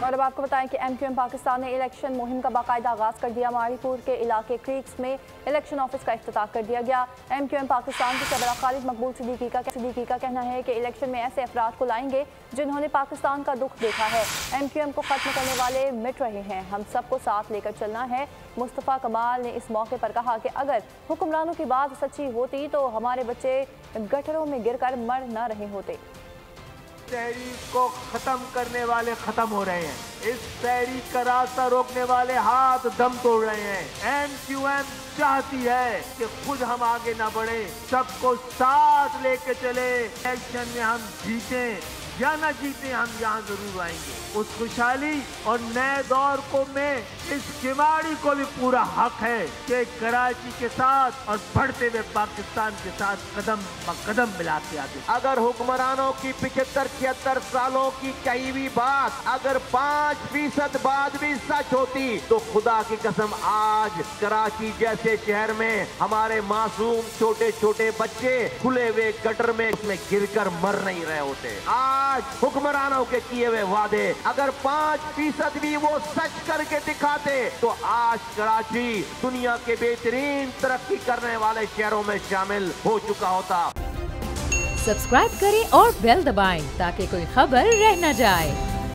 और अब आपको बताएं कि MQM पाकिस्तान ने इलेक्शन मुहिम का बाकायदा आगाज कर दिया। मारीपुर के इलाके क्रीक्स में इलेक्शन ऑफिस का इफ्तिताह कर दिया गया। MQM पाकिस्तान के सरबराह खालिद मकबूल सिद्दीकी का कहना है कि इलेक्शन में ऐसे अफराद को लाएंगे जिन्होंने पाकिस्तान का दुख देखा है। MQM को खत्म करने वाले मिट रहे हैं, हम सबको साथ लेकर चलना है। मुस्तफ़ा कमाल ने इस मौके पर कहा कि अगर हुक्मरानों की बात सच्ची होती तो हमारे बच्चे गटरों में गिरकर मर न रहे होते। तहरीक को खत्म करने वाले खत्म हो रहे हैं। इस तहरीक का रास्ता रोकने वाले हाथ दम तोड़ रहे हैं। MQM चाहती है कि खुद हम आगे ना बढ़े, सबको साथ लेके चले। इलेक्शन में हम जीते या ना जीते, हम यहाँ जरूर आएंगे। उस खुशहाली और नए दौर को में इस खिलाड़ी को भी पूरा हक है कि कराची के साथ और बढ़ते हुए पाकिस्तान के साथ कदम ब कदम मिलाते आगे। अगर हुक्मरानों की 75-76 सालों की कही हुई बात अगर 5% बाद भी सच होती तो खुदा की कसम आज कराची जैसे शहर में हमारे मासूम छोटे छोटे बच्चे खुले हुए गटर में उसमें गिरकर मर नहीं रहे होते। आज हुक्मरानों के किए हुए वादे अगर 5% भी वो सच करके दिखाते तो आज कराची दुनिया के बेहतरीन तरक्की करने वाले शहरों में शामिल हो चुका होता। सब्सक्राइब करें और बेल दबाएं ताकि कोई खबर रह न जाए।